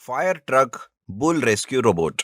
Fire truck bull rescue robot.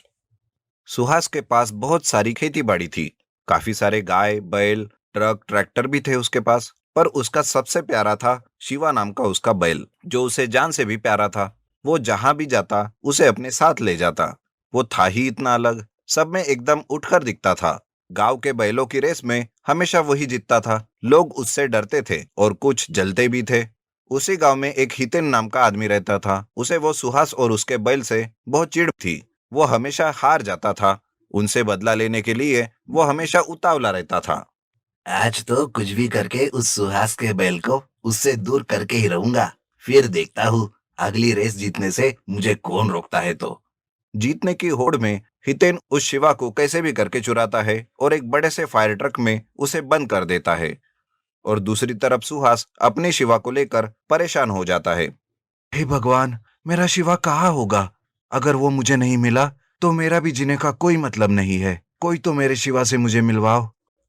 Suhas के पास बहुत सारी खेती बाड़ी थी। काफी सारे गाय बैल ट्रक ट्रैक्टर भी थे उसके पास। पर उसका सबसे प्यारा था शिवा नाम का उसका बैल, जो उसे जान से भी प्यारा था। वो जहां भी जाता उसे अपने साथ ले जाता। वो था ही इतना अलग, सब में एकदम उठकर दिखता था। गांव के बैलों की रेस में हमेशा वही जीतता था। लोग उससे डरते थे और कुछ जलते भी थे। उसी गांव में एक हितेन नाम का आदमी रहता था। उसे वो सुहास और उसके बैल से बहुत चिढ़ थी। वो हमेशा हार जाता था। उनसे बदला लेने के लिए वो हमेशा उतावला रहता था। आज तो कुछ भी करके उस सुहास के बैल को उससे दूर करके ही रहूंगा। फिर देखता हूँ अगली रेस जीतने से मुझे कौन रोकता है तो। जीतने की होड़ में हितेन उस शिवा को कैसे भी करके चुराता है और एक बड़े से फायर ट्रक में उसे बंद कर देता है। और दूसरी तरफ सुहास अपने शिवा को लेकर परेशान हो जाता है। हे भगवान, मेरा शिवा कहाँ होगा? अगर वो मुझे नहीं मिला तो मेरा भी जीने का कोई मतलब नहीं है। कोई तो मेरे शिवा से मुझे मिलवाओ।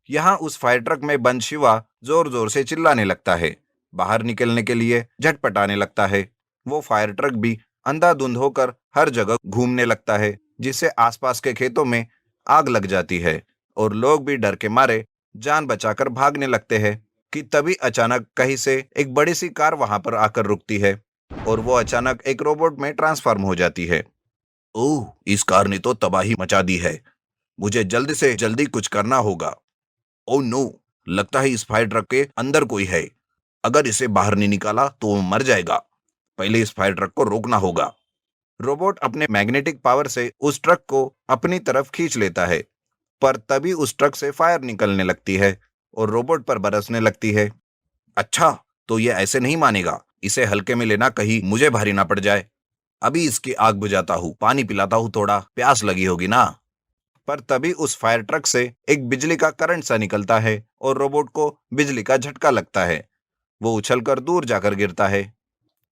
यहाँ उस फायर ट्रक में बंद शिवा जोर जोर से चिल्लाने लगता है। बाहर निकलने के लिए झटपटाने लगता है। वो फायर ट्रक भी अंधाधुंध होकर हर जगह घूमने लगता है, जिससे आसपास के खेतों में आग लग जाती है और लोग भी डर के मारे जान बचाकर भागने लगते हैं। कि तभी अचानक कहीं से एक बड़ी सी कार वहां पर आकर रुकती है और वो अचानक एक रोबोट में ट्रांसफॉर्म हो जाती है। ओह, इस कार ने तो तबाही मचा दी है। मुझे जल्द से जल्दी कुछ करना होगा। ओह नो, लगता है इस फायर ट्रक के अंदर कोई है। अगर इसे बाहर नहीं निकाला तो वो मर जाएगा। पहले इस फायर ट्रक को रोकना होगा। रोबोट अपने मैग्नेटिक पावर से उस ट्रक को अपनी तरफ खींच लेता है। पर तभी उस ट्रक से फायर निकलने लगती है और रोबोट पर बरसने लगती है। अच्छा, तो ये ऐसे नहीं मानेगा। इसे हल्के में लेना, कहीं मुझे भारी ना पड़ जाए। अभी इसकी आग बुझाता हूँ, पानी पिलाता हूँ, थोड़ा प्यास लगी होगी ना। पर तभी उस फायर ट्रक से एक बिजली का करंट सा निकलता है और रोबोट को बिजली का झटका लगता है। वो उछलकर दूर जाकर गिरता है।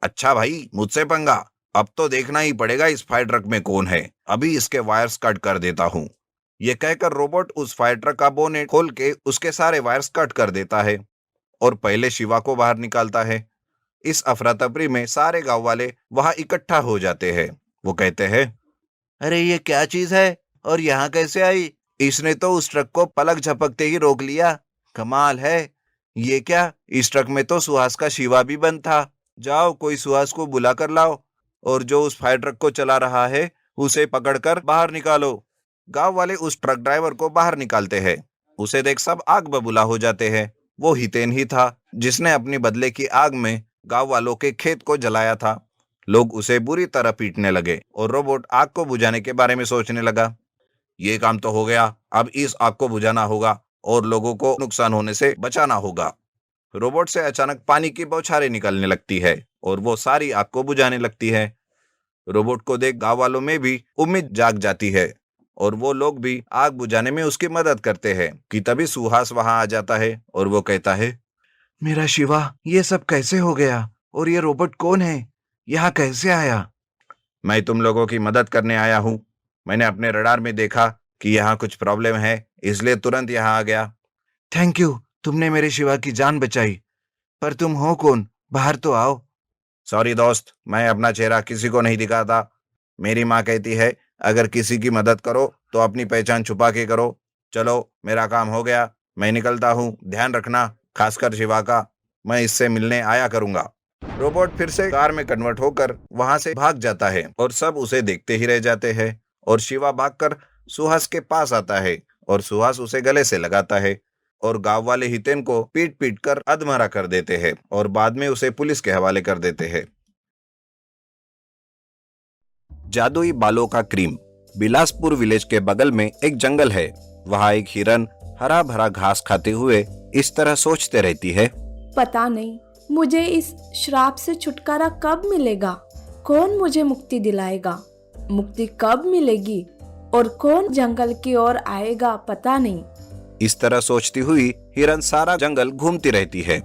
अच्छा भाई, मुझसे पंगा। अब तो देखना ही पड़ेगा इस फायर ट्रक में कौन है। अभी इसके वायर्स कट कर देता हूँ। ये कहकर रोबोट उस फायर ट्रक का बोनेट खोल के उसके सारे वायर्स कट कर देता है और पहले शिवा को बाहर निकालता है। इस अफरा तफरी में सारे गांव वाले वहां इकट्ठा हो जाते हैं। वो कहते हैं, अरे ये क्या चीज है और यहाँ कैसे आई? इसने तो उस ट्रक को पलक झपकते ही रोक लिया। कमाल है। ये क्या, इस ट्रक में तो सुहास का शिवा भी बंद था। जाओ, कोई सुहास को बुला कर लाओ और जो उस फायर ट्रक को चला रहा है उसे पकड़कर बाहर निकालो। गांव वाले उस ट्रक ड्राइवर को बाहर निकालते हैं। उसे देख सब आग बबूला हो जाते हैं। वो हितेन ही था जिसने अपनी बदले की आग में गांव वालों के खेत को जलाया था। लोग उसे बुरी तरह पीटने लगे और रोबोट आग को बुझाने के बारे में सोचने लगा। ये काम तो हो गया, अब इस आग को बुझाना होगा और लोगों को नुकसान होने से बचाना होगा। रोबोट से अचानक पानी की बौछारें निकलने लगती है और वो सारी आग को बुझाने लगती है। रोबोट को देख गांव वालों में भी उम्मीद जाग जाती है और वो लोग भी आग बुझाने में उसकी मदद करते हैं। कि तभी सुहास वहां आ जाता है और वो कहता है, मेरा शिवा, ये सब कैसे हो गया? और ये रोबोट कौन है? यहाँ कैसे आया? मैं तुम लोगों की मदद करने आया हूँ। मैंने अपने रडार में देखा कि यहाँ कुछ प्रॉब्लम है, इसलिए तुरंत यहाँ आ गया। थैंक यू, तुमने मेरे शिवा की जान बचाई। पर तुम हो कौन? बाहर तो आओ। सॉरी दोस्त, मैं अपना चेहरा किसी को नहीं दिखाता। मेरी माँ कहती है, अगर किसी की मदद करो तो अपनी पहचान छुपा के करो। चलो, मेरा काम हो गया, मैं निकलता हूँ। ध्यान रखना, खासकर शिवा का। मैं इससे मिलने आया करूंगा। रोबोट फिर से कार में कन्वर्ट होकर वहां से भाग जाता है और सब उसे देखते ही रह जाते हैं। और शिवा भागकर सुहास के पास आता है और सुहास उसे गले से लगाता है और गांव वाले हितेन को पीट पीट कर अधमरा कर देते हैं और बाद में उसे पुलिस के हवाले कर देते हैं। जादुई बालों का क्रीम। बिलासपुर विलेज के बगल में एक जंगल है। वहाँ एक हिरन हरा भरा घास खाते हुए इस तरह सोचते रहती है, पता नहीं मुझे इस श्राप से छुटकारा कब मिलेगा। कौन मुझे मुक्ति दिलाएगा? मुक्ति कब मिलेगी और कौन जंगल की ओर आएगा? पता नहीं। इस तरह सोचती हुई हिरन सारा जंगल घूमती रहती है।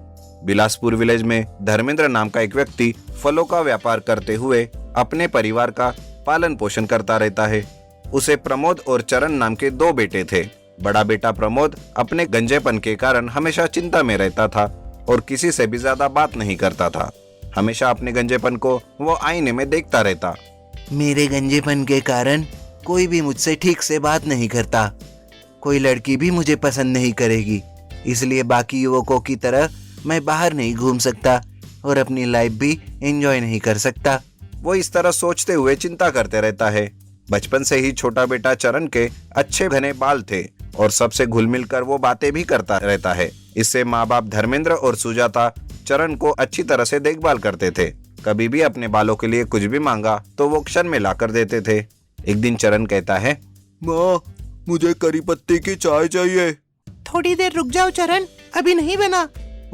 बिलासपुर विलेज में धर्मेंद्र नाम का एक व्यक्ति फलों का व्यापार करते हुए अपने परिवार का पालन पोषण करता रहता है। उसे प्रमोद और चरण नाम के दो बेटे थे। बड़ा बेटा प्रमोद अपने गंजेपन के कारण हमेशा चिंता में रहता था और किसी से भी ज्यादा बात नहीं करता था। हमेशा अपने गंजेपन को वो आईने में देखता रहता। मेरे गंजेपन के कारण कोई भी मुझसे ठीक से बात नहीं करता। कोई लड़की भी मुझे पसंद नहीं करेगी, इसलिए बाकी युवकों की तरह मैं बाहर नहीं घूम सकता और अपनी लाइफ भी एंजॉय नहीं कर सकता। वो इस तरह सोचते हुए चिंता करते रहता है। बचपन से ही छोटा बेटा चरण के अच्छे घने बाल थे और सबसे घुल मिल कर वो बातें भी करता रहता है। इससे माँ बाप धर्मेंद्र और सुजाता चरण को अच्छी तरह से देखभाल करते थे। कभी भी अपने बालों के लिए कुछ भी मांगा तो वो क्षण में ला कर देते थे। एक दिन चरण कहता है, माँ, मुझे करी पत्ती की चाय चाहिए। थोड़ी देर रुक जाओ चरण, अभी नहीं बना।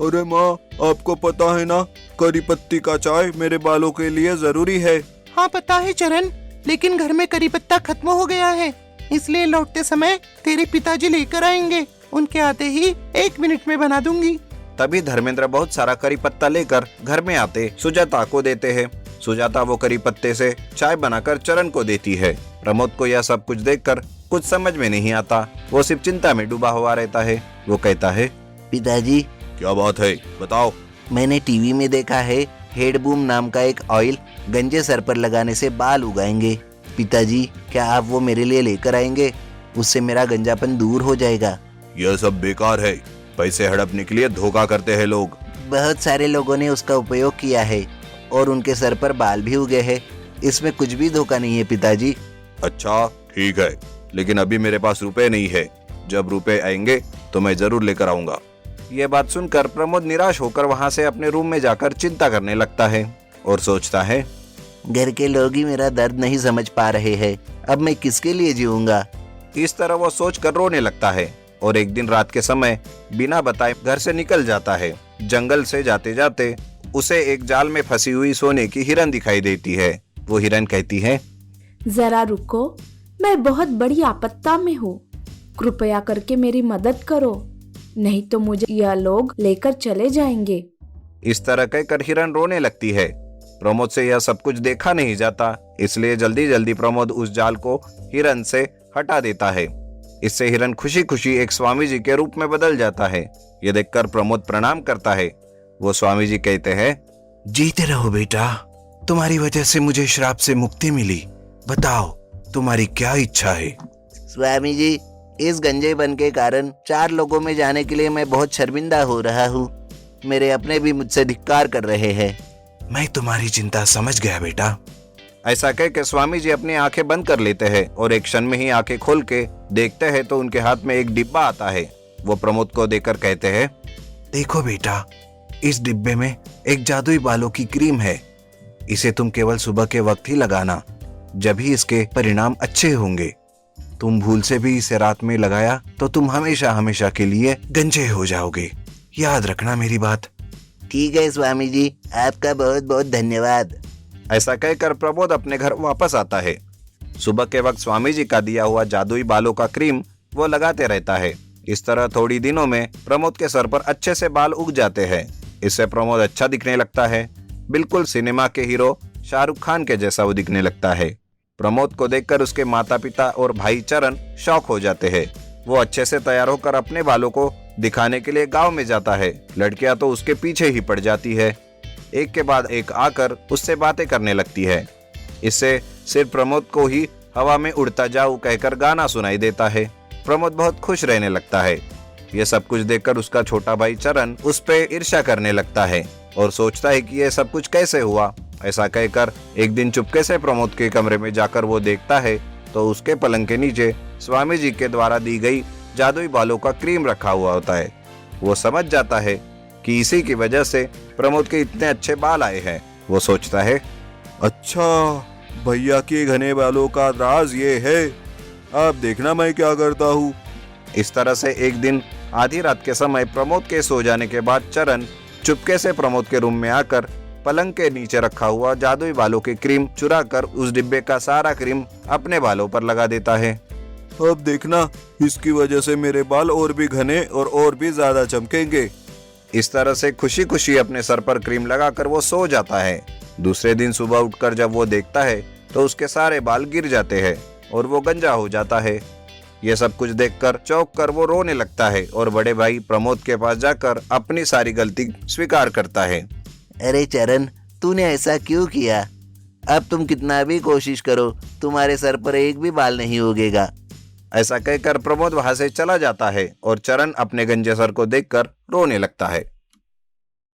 अरे माँ, आपको पता है ना, करी पत्ती का चाय मेरे बालों के लिए जरूरी है। हाँ पता है चरण, लेकिन घर में करी पत्ता खत्म हो गया है, इसलिए लौटते समय तेरे पिताजी लेकर आएंगे। उनके आते ही 1 मिनट में बना दूंगी। तभी धर्मेंद्र बहुत सारा करी पत्ता लेकर घर में आते सुजाता को देते हैं। सुजाता वो करी पत्ते से चाय बनाकर चरण को देती है। प्रमोद को यह सब कुछ देखकर कुछ समझ में नहीं आता। वो सिर्फ चिंता में डूबा हुआ रहता है। वो कहता है, पिताजी, क्या बात है, बताओ। मैंने टीवी में देखा है हेड बूम नाम का एक ऑयल गंजे सर पर लगाने से बाल उगाएंगे। पिताजी, क्या आप वो मेरे लिए लेकर आएंगे? उससे मेरा गंजापन दूर हो जाएगा। यह सब बेकार है, पैसे हड़पने के लिए धोखा करते हैं लोग। बहुत सारे लोगों ने उसका उपयोग किया है और उनके सर पर बाल भी उगे हैं। इसमें कुछ भी धोखा नहीं है पिताजी। अच्छा ठीक है, लेकिन अभी मेरे पास रुपए नहीं है। जब रुपए आएंगे तो मैं जरूर लेकर आऊंगा। ये बात सुनकर प्रमोद निराश होकर वहाँ से अपने रूम में जाकर चिंता करने लगता है और सोचता है, घर के लोग ही मेरा दर्द नहीं समझ पा रहे हैं, अब मैं किसके लिए जीऊंगा। इस तरह वो सोच कर रोने लगता है और एक दिन रात के समय बिना बताए घर से निकल जाता है। जंगल से जाते जाते उसे एक जाल में फंसी हुई सोने की हिरन दिखाई देती है। वो हिरन कहती है, जरा रुको, मैं बहुत बड़ी आपत्ति में हूँ, कृपया करके मेरी मदद करो, नहीं तो मुझे यह लोग लेकर चले जाएंगे। इस तरह कहकर हिरन रोने लगती है। प्रमोद से यह सब कुछ देखा नहीं जाता, इसलिए जल्दी जल्दी प्रमोद उस जाल को हिरन से हटा देता है। इससे हिरन खुशी खुशी एक स्वामी जी के रूप में बदल जाता है। ये देखकर प्रमोद प्रणाम करता है। वो स्वामी जी कहते हैं, जीते रहो बेटा, तुम्हारी वजह से मुझे श्राप से मुक्ति मिली। बताओ तुम्हारी क्या इच्छा है? स्वामी जी, इस गंजेपन के कारण 4 लोगों में जाने के लिए मैं बहुत शर्मिंदा हो रहा हूँ। मेरे अपने भी मुझसे धिक्कार कर रहे हैं। मैं तुम्हारी चिंता समझ गया बेटा। ऐसा कहकर स्वामी जी अपनी आंखें बंद कर लेते हैं और एक क्षण में ही आंखें खोल के देखते हैं तो उनके हाथ में एक डिब्बा आता है। वो प्रमोद को देकर कहते हैं, देखो बेटा, इस डिब्बे में एक जादुई बालों की क्रीम है। इसे तुम केवल सुबह के वक्त ही लगाना, जब ही इसके परिणाम अच्छे होंगे। तुम भूल से भी इसे रात में लगाया तो तुम हमेशा हमेशा के लिए गंजे हो जाओगे। याद रखना मेरी बात। ठीक है स्वामी जी, आपका बहुत बहुत धन्यवाद। ऐसा कहकर प्रमोद अपने घर वापस आता है। सुबह के वक्त स्वामी जी का दिया हुआ जादुई बालों का क्रीम वो लगाते रहता है। इस तरह थोड़ी दिनों में प्रमोद के सर पर अच्छे से बाल उग जाते हैं। इससे प्रमोद अच्छा दिखने लगता है। बिल्कुल सिनेमा के हीरो शाहरुख खान के जैसा वो दिखने लगता है। प्रमोद को देखकर उसके माता पिता और भाई चरण शौक हो जाते हैं। वो अच्छे से तैयार होकर अपने बालों को दिखाने के लिए गांव में जाता है। लड़कियां तो उसके पीछे ही पड़ जाती है। एक के बाद एक आकर उससे बातें करने लगती है। इससे सिर्फ प्रमोद को ही हवा में उड़ता जाऊं कहकर गाना सुनाई देता है। प्रमोद बहुत खुश रहने लगता है। ये सब कुछ देखकर उसका छोटा भाई चरण उस पे ईर्ष्या करने लगता है और सोचता है कि ये सब कुछ कैसे हुआ। ऐसा कहकर एक दिन चुपके से प्रमोद के कमरे में जाकर वो देखता है तो उसके पलंग के नीचे स्वामी जी के द्वारा दी गई जादुई बालों का क्रीम रखा हुआ होता है। वो समझ जाता है कि इसी की वजह से प्रमोद के इतने अच्छे बाल आए हैं। वो सोचता है, अच्छा, भैया के घने बालों का राज ये है। अब देखना मैं क्या करता हूँ। इस तरह से एक दिन आधी रात के समय प्रमोद के सो जाने के बाद चरण चुपके से प्रमोद के रूम में आकर पलंग के नीचे रखा हुआ जादुई बालों की क्रीम चुरा कर उस डिब्बे का सारा क्रीम अपने बालों पर लगा देता है। अब देखना, इसकी वजह से मेरे बाल और भी घने और भी ज्यादा चमकेंगे। इस तरह से खुशी खुशी अपने सर पर क्रीम लगाकर वो सो जाता है। दूसरे दिन सुबह उठकर जब वो देखता है तो उसके सारे बाल गिर जाते हैं और वो गंजा हो जाता है। ये सब कुछ देखकर चौंक कर वो रोने लगता है और बड़े भाई प्रमोद के पास जाकर अपनी सारी गलती स्वीकार करता है। अरे चरण, तूने ऐसा क्यों किया? अब तुम कितना भी कोशिश करो, तुम्हारे सर पर एक भी बाल नहीं उगेगा। ऐसा कहकर प्रमोद वहां से चला जाता है और चरण अपने गंजे सर को देखकर रोने लगता है।